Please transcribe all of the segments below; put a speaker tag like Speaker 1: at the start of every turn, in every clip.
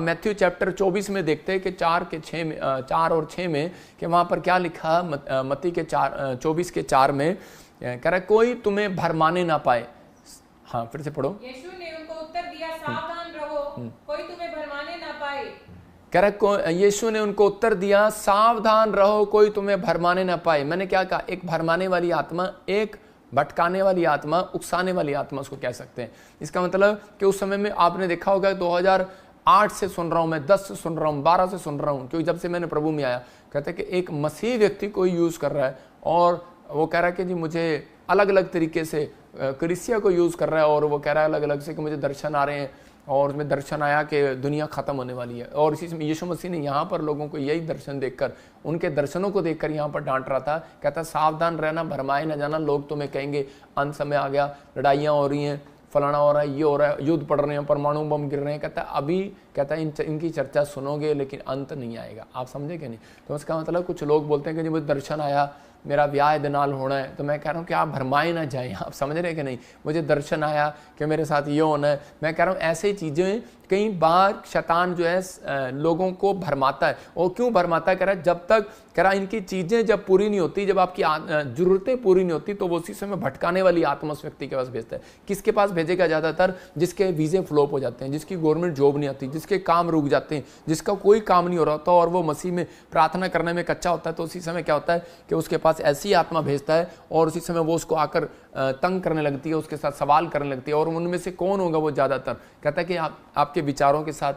Speaker 1: Matthew chapter 24 में देखते हैं कि 4 और 6 में कि वहाँ पर क्या लिखा, मत्ती के 24 के 4 में कह रहा है कोई तुम्हें भरमाने ना पाए। हाँ फिर से पढ़ो।
Speaker 2: यीशु ने उनको उत्तर दिया, सावधान रहो, कोई तुम्हें भरमाने ना पाए।
Speaker 1: कह रहा यीशु ने उनको उत्तर दिया, सावधान रहो, कोई तुम्हें भरमाने ना पाए। मैंने क्या कहा, एक भरमाने वाली आत्मा, एक भटकाने वाली आत्मा, उकसाने वाली आत्मा उसको कह सकते हैं। इसका मतलब कि उस समय में आपने देखा होगा 2008 से सुन रहा हूं मैं, 10 से सुन रहा हूं, 12 से सुन रहा हूं, क्योंकि जब से मैंने प्रभु में आया, कहते हैं कि एक मसीह व्यक्ति को यूज कर रहा है और वो कह रहा है कि जी मुझे अलग अलग तरीके से क्रिसिया को यूज कर रहा है और वो कह रहा है अलग अलग से कि मुझे दर्शन आ रहे हैं और उसमें दर्शन आया कि दुनिया खत्म होने वाली है। और इसी में यीशु मसीह ने यहाँ पर लोगों को यही दर्शन देखकर, उनके दर्शनों को देखकर यहाँ पर डांट रहा था। कहता सावधान रहना, भरमाए न जाना, लोग तुम्हें कहेंगे अंत समय आ गया, लड़ाइयाँ हो रही हैं, फलाना हो रहा है, ये हो रहा है, युद्ध पड़ रहे हैं, परमाणु बम गिर रहे हैं। कहता है अभी, कहता है इनकी चर्चा सुनोगे लेकिन अंत नहीं आएगा। आप समझे कि नहीं? तो उसका मतलब कुछ लोग बोलते हैं कि जी मुझे दर्शन आया, मेरा ब्याह दे नाल होना है, तो मैं कह रहा हूँ कि आप भरमाए ना जाएं। आप समझ रहे कि नहीं? मुझे दर्शन आया कि मेरे साथ ये होना है। मैं कह रहा हूँ ऐसी चीज़ें कई बार शैतान जो है लोगों को भरमाता है। और क्यों भरमाता है? कह रहा है जब तक, कह रहा इनकी चीज़ें जब पूरी नहीं होती, जब आपकी ज़रूरतें पूरी नहीं होती, तो वो उसी समय भटकाने वाली आत्मा उस व्यक्ति के पास भेजता है। किसके पास भेजेगा? ज़्यादातर जिसके वीज़े फ्लॉप हो जाते हैं, जिसकी गवर्नमेंट जॉब नहीं आती, जिसके काम रुक जाते हैं, जिसका कोई काम नहीं हो रहा होता और वो मसीह में प्रार्थना करने में कच्चा होता है, तो उसी समय क्या होता है कि उसके पास ऐसी आत्मा भेजता है और उसी समय वो उसको आकर तंग करने लगती है, उसके साथ सवाल करने लगती है। और उनमें से कौन होगा वो ज़्यादातर? कहता है कि आपके विचारों के साथ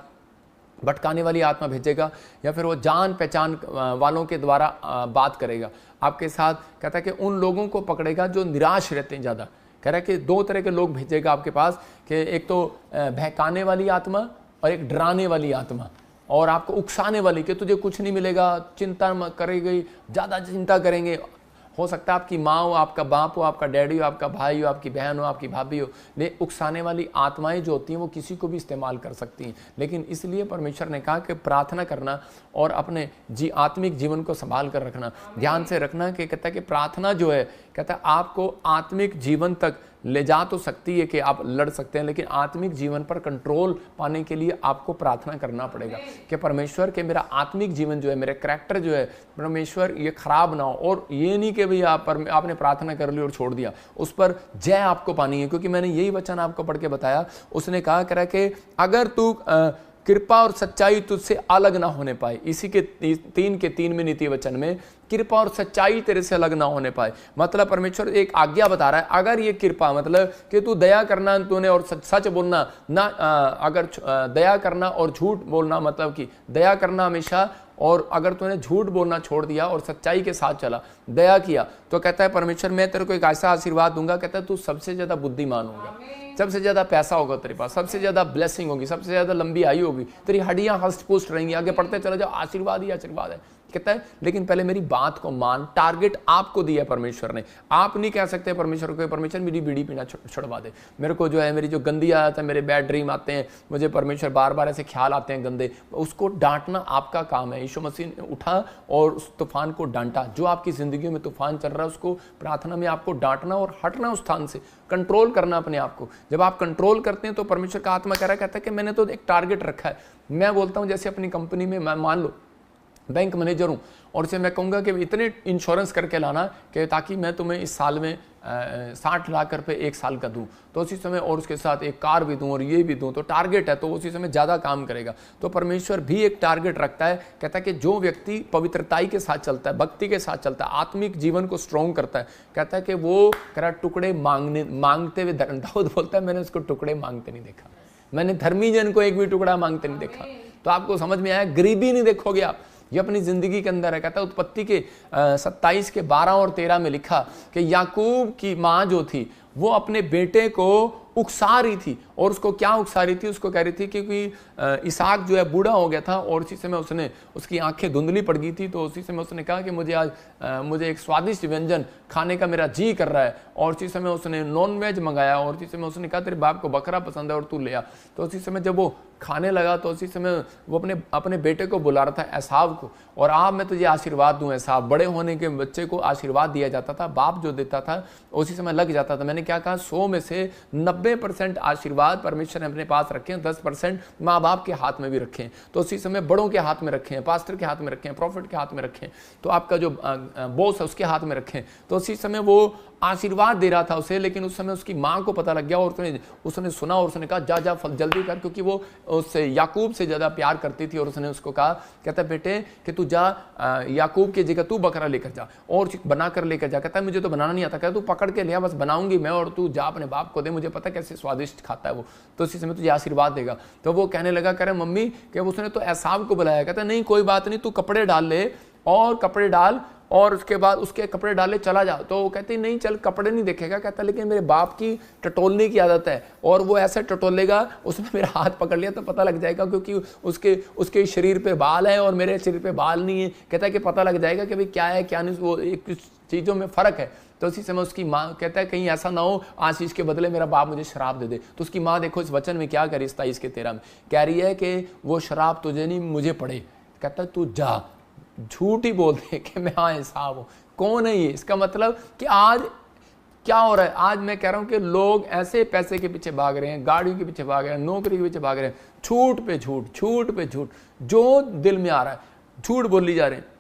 Speaker 1: भटकाने वाली आत्मा भेजेगा या फिर वो जान पहचान वालों के द्वारा बात करेगा आपके साथ। कहता है कि उन लोगों को पकड़ेगा जो निराश रहते हैं ज़्यादा। कह रहा है कि 2 तरह के लोग भेजेगा आपके पास, कि एक तो बहकाने वाली आत्मा और एक डराने वाली आत्मा, और आपको उकसाने वाली कि तुझे कुछ नहीं मिलेगा, चिंता करेगी, ज़्यादा चिंता करेंगे। हो सकता है आपकी माँ हो, आपका बाप हो, आपका डैडी हो, आपका भाई हो, आपकी बहन हो, आपकी भाभी हो। लेकिन उकसाने वाली आत्माएं जो होती हैं वो किसी को भी इस्तेमाल कर सकती हैं। लेकिन इसलिए परमेश्वर ने कहा कि प्रार्थना करना और अपने आत्मिक जीवन को संभाल कर रखना, ध्यान से रखना। कि कहता है कि प्रार्थना जो है, कहता है आपको आत्मिक जीवन तक ले जा तो सकती है कि आप लड़ सकते हैं, लेकिन आत्मिक जीवन पर कंट्रोल पाने के लिए आपको प्रार्थना करना पड़ेगा कि परमेश्वर के मेरा आत्मिक जीवन जो है, मेरा करैक्टर जो है, परमेश्वर ये खराब ना हो। और ये नहीं कि भाई आपने प्रार्थना कर ली और छोड़ दिया, उस पर जय आपको पानी है। क्योंकि मैंने यही वचन आपको पढ़ के बताया, उसने कहा करा कि अगर तू कृपा और सच्चाई तुझसे अलग ना होने पाए, इसी के 3 में नीति वचन में कृपा और सच्चाई तेरे से अलग ना होने पाए। मतलब परमेश्वर एक आज्ञा बता रहा है, अगर ये कृपा मतलब कि तू दया करना तूने और सच बोलना ना, अगर दया करना और झूठ बोलना, मतलब कि दया करना हमेशा, और अगर तूने झूठ बोलना छोड़ दिया और सच्चाई के साथ चला, दया किया, तो कहता है परमेश्वर मैं तेरे को एक ऐसा आशीर्वाद दूंगा, कहता है तू सबसे ज्यादा बुद्धिमान होगा, सबसे ज्यादा पैसा होगा तेरे पास, सबसे ज्यादा ब्लेसिंग होगी, सबसे ज्यादा लंबी आयु होगी, तेरी हड्डियां हष्ट पुष्ट रहेंगी। आगे पढ़ते चले जाओ, आशीर्वाद ही आशीर्वाद है। कहता है लेकिन पहले मेरी बात को मान। टारगेट आपको दिया परमेश्वर ने। आप नहीं कह सकते परमेश्वर को, परमेश्वर मेरी बीड़ी पीना छुड़वा दे, मेरे को जो है मेरी जो गंदी आदत है, मेरे बैड ड्रीम आते हैं, मुझे परमेश्वर बार बार ऐसे ख्याल आते हैं गंदे, उसको डांटना आपका काम है। यीशु मसीह ने उठा और उस तूफान को डांटा। जो आपकी जिंदगी में तूफान चल रहा है उसको प्रार्थना में आपको डांटना और हटना उस स्थान से, कंट्रोल करना अपने आप को। जब आप कंट्रोल करते हैं तो परमेश्वर का आत्मा कह रहा है, कहता है कि मैंने तो एक टारगेट रखा है। मैं बोलता हूं जैसे अपनी कंपनी में मैं मान लो बैंक मैनेजर हूं और उसे मैं कहूंगा कि इतने इंश्योरेंस करके लाना कि ताकि मैं तुम्हें इस साल में 60 लाख रुपए 1 साल का दूं, तो उसी समय और उसके साथ एक कार भी दूं और ये भी दूं, तो टारगेट है, तो उसी समय ज़्यादा काम करेगा। तो परमेश्वर भी एक टारगेट रखता है। कहता है कि जो व्यक्ति पवित्रताई के साथ चलता है, भक्ति के साथ चलता है, आत्मिक जीवन को स्ट्रॉन्ग करता है, कहता है कि वो करा टुकड़े मांगते हुए, दाऊद बोलता है मैंने उसको टुकड़े मांगते नहीं देखा, मैंने धर्मी जन को एक भी टुकड़ा मांगते नहीं देखा। तो आपको समझ में आया, गरीबी नहीं देखोगे आप, ये अपनी जिंदगी के अंदर है। कहता है उत्पत्ति के 27 के 12 और 13 में लिखा कि याकूब की माँ जो थी वो अपने बेटे को उकसा रही थी। और उसको क्या उकसा रही थी? उसको कह रही थी क्योंकि इसहाक जो है बूढ़ा हो गया था और उसी समय उसने, उसकी आंखें धुंधली पड़ गई थी, तो उसी समय उसने कहा कि मुझे आज मुझे एक स्वादिष्ट व्यंजन खाने का मेरा जी कर रहा है। और उसी समय उसने नॉन वेज मंगाया और उसी समय उसने कहा तेरे बाप को बकरा पसंद है और तू ले आ। तो उसी समय जब वो खाने लगा तो उसी समय वो अपने बेटे को बुला रहा था, एसाव को, और आप मैं तुझे आशीर्वाद दूं एसाव। बड़े होने के बच्चे को आशीर्वाद दिया जाता था, बाप जो देता था उसी समय लग जाता था। मैंने क्या कहा, 100 में से 90% आशीर्वाद आशीर्वाद परमेश्वर ने अपने पास रखे हैं, 10% माँ बाप के हाथ में भी रखे हैं, तो उसी समय बड़ों के हाथ में रखे हैं, पास्टर के हाथ में रखे हैं, प्रॉफिट के हाथ में रखे हैं, तो आपका जो बॉस है उसके हाथ में रखे हैं। तो उसी समय वो आशीर्वाद दे रहा था उसे, लेकिन उस समय उसकी माँ को पता लग गया और उसने सुना और उसने कहा जा जा जल्दी कर, क्योंकि वो उससे याकूब से ज़्यादा प्यार करती थी। और उसने उसको कहा, कहता बेटे कि तू जा याकूब की जगह तू बकरा लेकर जा और बना कर लेकर जा। कहता है मुझे तो बनाना नहीं आता। कहता तू पकड़ के लिया, बस बनाऊंगी मैं और तू जा अपने बाप को दे, मुझे पता कैसे स्वादिष्ट खाता है वो, तो उसी समय तुझे आशीर्वाद देगा। तो वो कहने लगा, कह रहे मम्मी कि उसने तो एसाव को बुलाया। कहता नहीं कोई बात नहीं, तू कपड़े डाल ले और कपड़े डाल और उसके बाद उसके कपड़े डाले चला जा। तो वो कहती नहीं चल कपड़े नहीं देखेगा। कहता लेकिन मेरे बाप की टटोलने की आदत है और वो ऐसे टटोलेगा, उसने मेरा हाथ पकड़ लिया तो पता लग जाएगा, क्योंकि उसके शरीर पे बाल है और मेरे शरीर पे बाल नहीं है। कहता है कि पता लग जाएगा कि भाई क्या है क्या नहीं, वो एक चीज़ों में फ़र्क है। तो उसी समय उसकी माँ कहता है कहीं ऐसा ना हो आशीष के बदले मेरा बाप मुझे शराब दे दे। तो उसकी माँ देखो इस वचन में क्या करी, 27 के 13 में कह रही है कि वो शराब तुझे नहीं मुझे पड़े। कहता है तू जा, झूठ ही बोलते कि मैं हाँ एसाव हूँ। कौन है ये? इसका मतलब कि आज क्या हो रहा है, आज मैं कह रहा हूँ कि लोग ऐसे पैसे के पीछे भाग रहे हैं, गाड़ियों के पीछे भाग रहे हैं, नौकरी के पीछे भाग रहे हैं, झूठ पे झूठ, झूठ पे झूठ, जो दिल में आ रहा है झूठ बोली जा रहे हैं,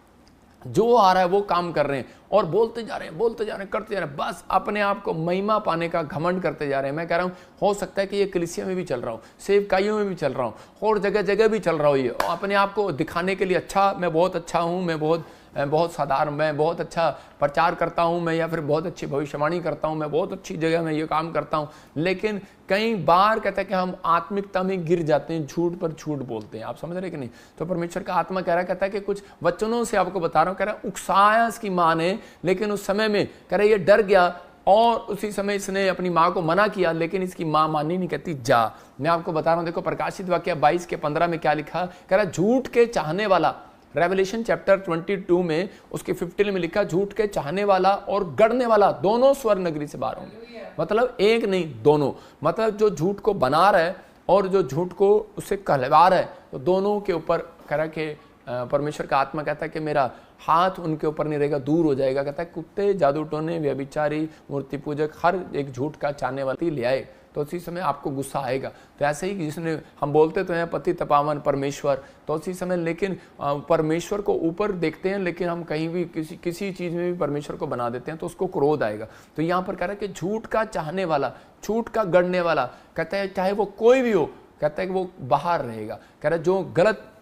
Speaker 1: जो आ रहा है वो काम कर रहे हैं और बोलते जा रहे हैं, बोलते जा रहे हैं, करते जा रहे हैं, बस अपने आप को महिमा पाने का घमंड करते जा रहे हैं। मैं कह रहा हूँ हो सकता है कि ये कलीसिया में भी चल रहा हूँ, सेवकाइयों में भी चल रहा हूँ और जगह जगह भी चल रहा हूँ। ये अपने आप को दिखाने के लिए अच्छा, मैं बहुत अच्छा हूँ, मैं बहुत साधारण, मैं बहुत अच्छा प्रचार करता हूँ मैं, या फिर बहुत अच्छी भविष्यवाणी करता हूँ मैं, बहुत अच्छी जगह में ये काम करता हूँ। लेकिन कई बार कहता है कि हम आत्मिकता में गिर जाते हैं, झूठ पर झूठ बोलते हैं। आप समझ रहे कि नहीं? तो परमेश्वर का आत्मा कह रहा है, कहता है कि कुछ वचनों से आपको बता रहा हूँ, कह रहा है उकसाया इसकी माँ ने, लेकिन उस समय में कह रहा है ये डर गया और उसी समय इसने अपनी माँ को मना किया, लेकिन इसकी माँ मानी नहीं, कहती जा। मैं आपको बता रहा हूँ, देखो प्रकाशित वाक्य 22 के 15 में क्या लिखा, कह रहा झूठ के चाहने वाला, रेवलेशन चैप्टर 22 में उसके 15 में लिखा झूठ के चाहने वाला और गढ़ने वाला दोनों स्वर्ग नगरी से बाहर होंगे। मतलब एक नहीं दोनों, मतलब जो झूठ को बना रहा है और जो झूठ को उससे कहलवा रहा है, तो दोनों के ऊपर कह रहा कि परमेश्वर का आत्मा कहता है कि मेरा हाथ उनके ऊपर नहीं रहेगा, दूर हो जाएगा। कहता है कुत्ते, जादू टोने, व्यभिचारी, मूर्ति पूजक, हर एक झूठ का चाहने वाली ले आए, तो उसी समय आपको गुस्सा आएगा। तो ऐसे ही जिसने हम बोलते तो हैं पति तपावन परमेश्वर, तो उसी समय लेकिन परमेश्वर को ऊपर देखते हैं, लेकिन हम कहीं भी किसी चीज़ में भी परमेश्वर को बना देते हैं तो उसको क्रोध आएगा। तो यहाँ पर कह रहा है कि झूठ का चाहने वाला, झूठ का गढ़ने वाला, कहता है चाहे वो कोई भी हो, कहता है कि वो बाहर रहेगा। कह रहा है जो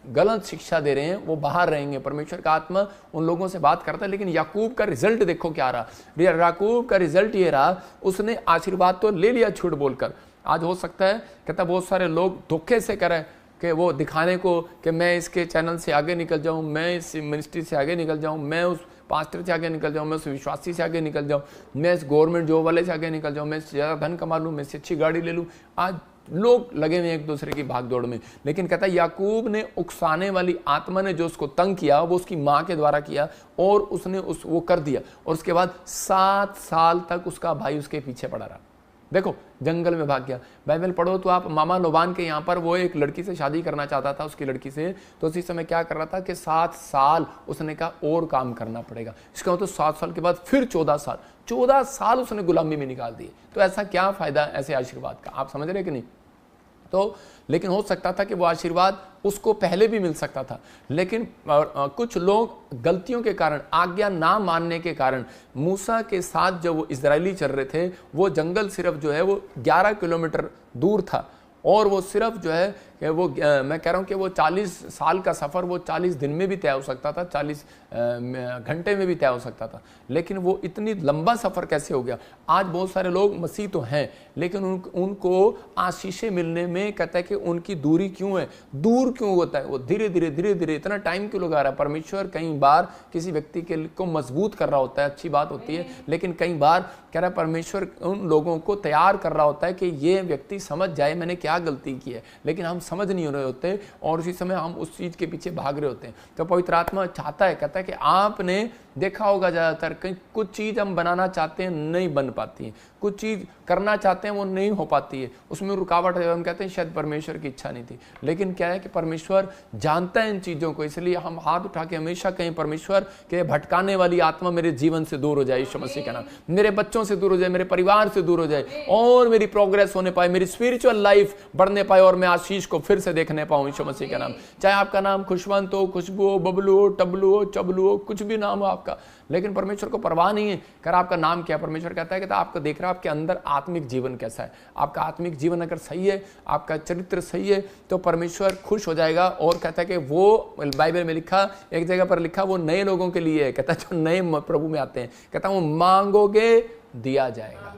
Speaker 1: गलत शिक्षा दे रहे हैं वो बाहर रहेंगे। परमेश्वर का आत्मा उन लोगों से बात करता है, लेकिन याकूब का रिजल्ट देखो क्या रहा। याकूब का रिजल्ट ये रहा, उसने आशीर्वाद तो ले लिया झूठ बोलकर। आज हो सकता है कहता बहुत सारे लोग धोखे से करें कि वो दिखाने को कि मैं इसके चैनल से आगे निकल जाऊं, मैं इस मिनिस्ट्री से आगे निकल जाऊं, मैं उस पास्टर से आगे निकल जाऊं, मैं उस विश्वासी से आगे निकल जाऊं, मैं इस गवर्नमेंट जॉब वाले से आगे निकल जाऊं, मैं इससे ज़्यादा धन कमा लूँ, मैं इससे अच्छी गाड़ी ले लूँ। आज लोग लगे हुए एक दूसरे की भाग दौड़ में। लेकिन कहता है याकूब ने उकसाने वाली आत्मा ने जो उसको तंग किया वो उसकी माँ के द्वारा किया और उसने वो कर दिया, और उसके बाद 7 साल तक उसका भाई उसके पीछे पड़ा रहा। देखो जंगल में भाग गया। बाइबल पढ़ो तो आप मामा लोबान के यहाँ पर वो एक लड़की से शादी करना चाहता था, उसकी लड़की से, तो उसी समय क्या कर रहा था कि 7 साल उसने कहा और काम करना पड़ेगा। इसका मतलब 7 साल के बाद फिर 14 साल उसने गुलामी में निकाल दिए। तो ऐसा क्या फायदा ऐसे आशीर्वाद का? आप समझ रहे कि नहीं? तो लेकिन हो सकता था कि वो आशीर्वाद उसको पहले भी मिल सकता था, लेकिन कुछ लोग गलतियों के कारण, आज्ञा ना मानने के कारण, मूसा के साथ जब वो इजरायली चल रहे थे, वो जंगल सिर्फ जो है वो 11 किलोमीटर दूर था, और वो सिर्फ जो है वो मैं कह रहा हूँ कि वो 40 साल का सफ़र वो 40 दिन में भी तय हो सकता था, 40 घंटे में भी तय हो सकता था। लेकिन वो इतनी लंबा सफ़र कैसे हो गया? आज बहुत सारे लोग मसीह तो हैं, लेकिन उनको आशीषें मिलने में कहता है कि उनकी दूरी क्यों है, दूर क्यों होता है? वो धीरे धीरे इतना टाइम क्यों लगा रहा है? परमेश्वर कई बार किसी व्यक्ति के को मजबूत कर रहा होता है, अच्छी बात होती है, लेकिन कई बार कह रहा है परमेश्वर उन लोगों को तैयार कर रहा होता है कि ये व्यक्ति समझ जाए मैंने क्या गलती की है। लेकिन हम समझ नहीं हो रहे होते और उसी समय हम उस चीज़ के पीछे भाग रहे होते हैं। तो पवित्र आत्मा चाहता है, कहता है कि आपने देखा होगा ज़्यादातर कहीं कुछ चीज़ हम बनाना चाहते हैं नहीं बन पाती है, कुछ चीज़ करना चाहते हैं वो नहीं हो पाती है, उसमें रुकावट है। हम कहते हैं शायद परमेश्वर की इच्छा नहीं थी, लेकिन क्या है कि परमेश्वर जानता है इन चीज़ों को, इसलिए हम हाथ उठा के हमेशा कहें परमेश्वर के भटकाने वाली आत्मा मेरे जीवन से दूर हो जाए, यीशु मसीह का नाम, मेरे बच्चों से दूर हो जाए, मेरे परिवार से दूर हो जाए और मेरी प्रोग्रेस होने पाए, मेरी स्पिरिचुअल लाइफ बढ़ने पाए और मैं आशीष को फिर से देखने पाऊं, यीशु मसीह का नाम। चाहे आपका नाम खुशवंत हो, खुशबू हो, बबलू हो, टबलू हो, चबलू हो, कुछ भी नाम हो आपका, लेकिन परमेश्वर को परवाह नहीं है कर आपका नाम क्या। परमेश्वर कहता है कि आपको देख रहा है आपके अंदर आत्मिक जीवन कैसा है। आपका आत्मिक जीवन अगर सही है, आपका चरित्र सही है, तो परमेश्वर खुश हो जाएगा। और कहता है कि वो बाइबल में लिखा, एक जगह पर लिखा, वो नए लोगों के लिए है, कहता है जो नए प्रभु में आते हैं, कहता है वो मांगोगे दिया जाएगा।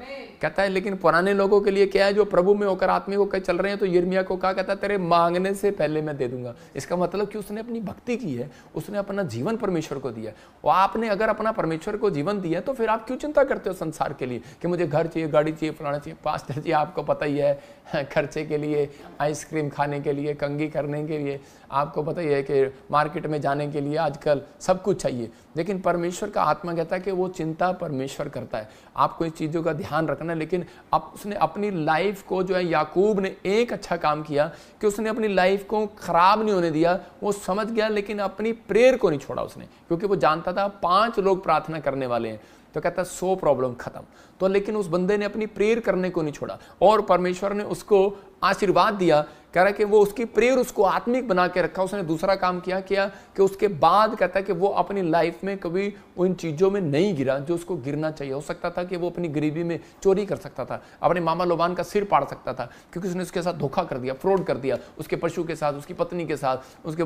Speaker 1: कहता है लेकिन पुराने लोगों के लिए क्या है, जो प्रभु में होकर आत्मिक होकर चल रहे हैं, तो यिर्मयाह को कहा, कहता है तेरे मांगने से पहले मैं दे दूंगा। इसका मतलब कि उसने अपनी भक्ति की है, उसने अपना जीवन परमेश्वर को दिया। और आपने अगर अपना परमेश्वर को जीवन दिया तो फिर आप क्यों चिंता करते हो संसार के लिए कि मुझे घर चाहिए, गाड़ी चाहिए, फलाना चाहिए। पास्टर जी आपको पता ही है, खर्चे के लिए, आइसक्रीम खाने के लिए, कंघी करने के लिए, आपको पता ही है कि मार्केट में जाने के लिए आजकल सब कुछ चाहिए। लेकिन परमेश्वर का आत्मा कहता है कि वो चिंता परमेश्वर करता है, आपको इस चीज़ों का ध्यान रखना है। लेकिन अब उसने अपनी लाइफ को जो है, याकूब ने एक अच्छा काम किया कि उसने अपनी लाइफ को खराब नहीं होने दिया। वो समझ गया लेकिन अपनी प्रेयर को नहीं छोड़ा उसने, क्योंकि वो जानता था 5 लोग प्रार्थना करने वाले हैं, तो कहता 100 प्रॉब्लम खत्म। तो लेकिन उस बंदे ने अपनी प्रेयर करने को नहीं छोड़ा और परमेश्वर ने उसको आशीर्वाद दिया। कह रहा है कि वो उसकी प्रेयर उसको आत्मिक बना के रखा। उसने दूसरा काम किया कि उसके बाद कहता है कि वो अपनी लाइफ में कभी उन चीज़ों में नहीं गिरा जो उसको गिरना चाहिए। हो सकता था कि वो अपनी गरीबी में चोरी कर सकता था, अपने मामा लोबान का सिर पाड़ सकता था, क्योंकि उसने उसके साथ धोखा कर दिया, फ्रॉड कर दिया, उसके पशु के साथ, उसकी पत्नी के साथ, उसके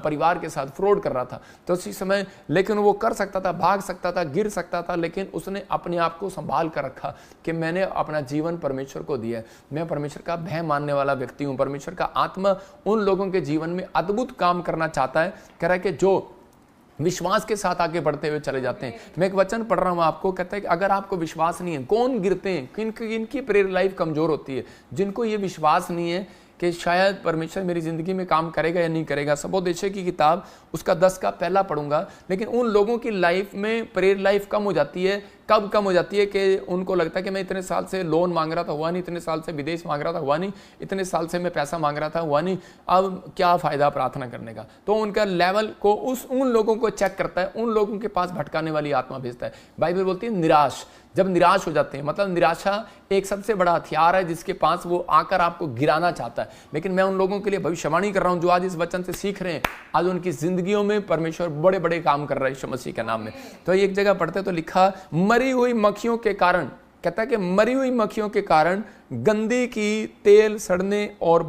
Speaker 1: परिवार के साथ फ्रॉड कर रहा था। तो उसी समय लेकिन वो कर सकता था, भाग सकता था, गिर सकता था, लेकिन उसने अपने आप को संभाल कर रखा कि मैंने अपना जीवन परमेश्वर को दिया है, मैं परमेश्वर का भय मानने वाला व्यक्ति हूँ। परमेश्वर का आत्मा उन लोगों के जीवन में अद्भुत काम करना चाहता है। कह रहा है कि जो विश्वास के साथ आगे बढ़ते हुए चले जाते हैं। मैं एक वचन पढ़ रहा हूं आपको, कहता है कि अगर आपको विश्वास नहीं है, कौन गिरते हैं, किनकी प्रेयर लाइफ कमजोर होती है, जिनको ये विश्वास नहीं है कि शायद परमेश्वर मेरी जिंदगी में काम करेगा या नहीं करेगा। सबोदेशे की किताब उसका 10 का पहला पढ़ूंगा। लेकिन उन लोगों की लाइफ में प्रेयर लाइफ कम हो जाती है। कब कम हो जाती है कि उनको लगता है कि मैं इतने साल से लोन मांग रहा था, हुआ नहीं, इतने साल से विदेश मांग रहा था, हुआ नहीं, इतने साल से मैं पैसा मांग रहा था, हुआ नहीं, अब क्या फ़ायदा प्रार्थना करने का। तो उनका लेवल को उन लोगों को चेक करता है, उन लोगों के पास भटकाने वाली आत्मा भेजता है। बाइबल बोलती है निराश, जब निराश हो जाते हैं, मतलब निराशा एक सबसे बड़ा हथियार है जिसके पास वो आकर आपको गिराना चाहता है। लेकिन मैं उन लोगों के लिए भविष्यवाणी कर रहा हूं जो आज इस वचन से सीख रहे हैं, आज उनकी जिंदगियों में परमेश्वर बड़े बड़े काम कर रहा है यीशु मसीह के नाम में। तो एक जगह पढ़ते तो लिखा, मरी हुई मक्खियों के कारण, कहता है कि मरी हुई मक्खियों के कारण गंदी की तेल सड़ने और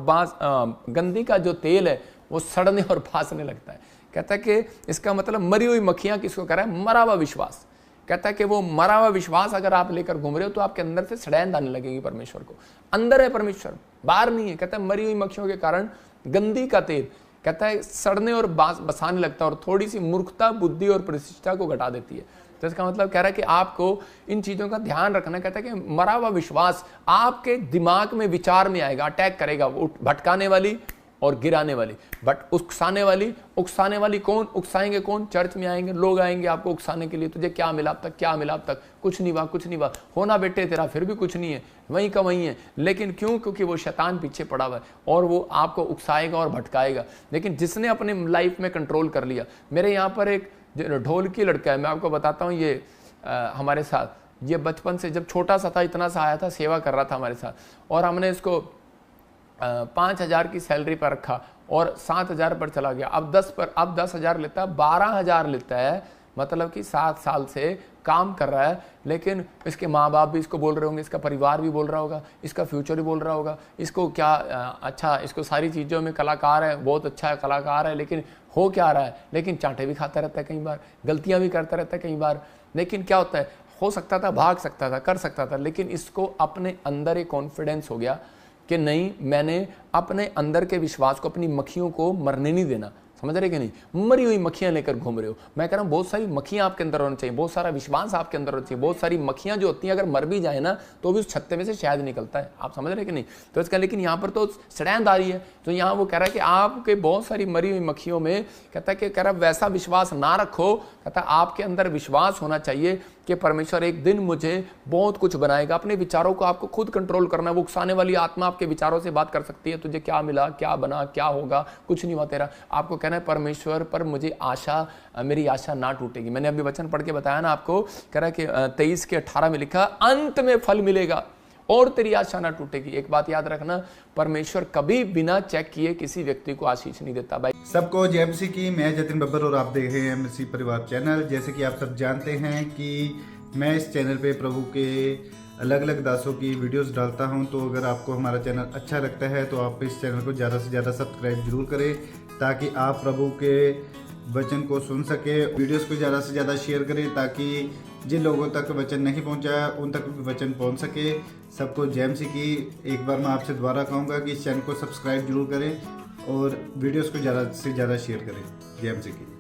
Speaker 1: गंदी का जो तेल है वो सड़ने और बासने लगता है। कहता है कि इसका मतलब मरी हुई मक्खियां किसको कर रहा है, मरा हुआ विश्वास। कहता है कि वो मरा हुआ विश्वास अगर आप लेकर घूम रहे हो तो आपके अंदर से सड़ैंध आने लगेगी परमेश्वर को। अंदर है परमेश्वर, बाहर नहीं है। कहता है मरी हुई मक्खियों के कारण गंदी का तेल, कहता है सड़ने और बसाने लगता है और थोड़ी सी मूर्खता, बुद्धि और प्रतिष्ठा को घटा देती है। तो इसका मतलब कह रहा है कि आपको इन चीज़ों का ध्यान रखना। कहता है कि मरा हुआ विश्वास आपके दिमाग में विचार में आएगा, अटैक करेगा, वो भटकाने वाली और गिराने वाली, बट उकसाने वाली कौन, उकसाएंगे कौन, चर्च में आएंगे लोग, आएंगे आपको उकसाने के लिए, तुझे क्या मिला अब तक, क्या मिला अब तक, कुछ नहीं हुआ, होना बेटे तेरा फिर भी कुछ नहीं है, वहीं का वहीं है। लेकिन क्यों, क्योंकि वो शैतान पीछे पड़ा हुआ है और वो आपको उकसाएगा और भटकाएगा। लेकिन जिसने अपने लाइफ में कंट्रोल कर लिया, मेरे यहाँ पर एक ढोल की लड़का है, मैं आपको बताता हूँ, ये हमारे साथ, ये बचपन से जब छोटा सा था, इतना सा आया था, सेवा कर रहा था हमारे साथ, और हमने इसको 5,000 की सैलरी पर रखा और 7,000 पर चला गया। अब 10,000 लेता है, 12,000 लेता है, मतलब कि 7 साल से काम कर रहा है। लेकिन इसके माँ बाप भी इसको बोल रहे होंगे, इसका परिवार भी बोल रहा होगा, इसका फ्यूचर भी बोल रहा होगा, इसको क्या अच्छा, इसको सारी चीज़ों में कलाकार है, बहुत अच्छा है, कलाकार है, लेकिन हो क्या रहा है, लेकिन चांटे भी खाता रहता है, कई बार गलतियाँ भी करता रहता है कई बार। लेकिन क्या होता है, हो सकता था, भाग सकता था, कर सकता था, लेकिन इसको अपने अंदर एक कॉन्फिडेंस हो गया कि नहीं, मैंने अपने अंदर के विश्वास को, अपनी मक्खियों को मरने नहीं देना, समझ रहे कि नहीं? मरी हुई मक्खियां लेकर घूम रहे हो। मैं कह रहा हूं बहुत सारी मक्खियां आपके अंदर होनी चाहिए, बहुत सारा विश्वास आपके अंदर होना चाहिए। बहुत सारी मक्खियां जो होती हैं अगर मर भी जाए ना तो भी उस छत्ते में से शहद निकलता है। आप समझ रहे कि नहीं? तो इसका लेकिन यहाँ पर तो सड़ैंद आ रही है। तो यहाँ वो कह रहा है कि आपके बहुत सारी मरी हुई मक्खियों में कहता है कि कह रहा वैसा विश्वास ना रखो, कहता आपके अंदर विश्वास होना चाहिए कि परमेश्वर एक दिन मुझे बहुत कुछ बनाएगा। अपने विचारों को आपको खुद कंट्रोल करना है। वो उकसाने वाली आत्मा आपके विचारों से बात कर सकती है, तुझे क्या मिला, क्या बना, क्या होगा, कुछ नहीं हुआ तेरा। आपको कहना है परमेश्वर पर मुझे आशा, मेरी आशा ना टूटेगी। मैंने अभी वचन पढ़ के बताया ना आपको, कह रहा है कि 23 के 18 में लिखा अंत में फल मिलेगा और तेरी आशा ना टूटेगी। एक बात याद रखना, परमेश्वर कभी बिना चेक किए किसी व्यक्ति को आशीष नहीं देता। भाई
Speaker 3: सबको जय मसीह की। मैं जतिन बब्बर और आप देख रहे हैं मसीह परिवार चैनल। जैसे कि आप सब जानते हैं कि मैं इस चैनल पे प्रभु के अलग अलग दासों की वीडियोस डालता हूं, तो अगर आपको हमारा चैनल अच्छा लगता है तो आप इस चैनल को ज़्यादा से ज़्यादा सब्सक्राइब जरूर करें, ताकि आप प्रभु के वचन को सुन सके। वीडियोस को ज़्यादा से ज़्यादा शेयर करें ताकि जिन लोगों तक वचन नहीं पहुंचा उन तक वचन पहुंच सके। सबको जय मसीह की। एक बार मैं आपसे दोबारा कहूँगा कि इस चैनल को सब्सक्राइब जरूर करें और वीडियोस को ज़्यादा से ज़्यादा शेयर करें। जय मसीह की।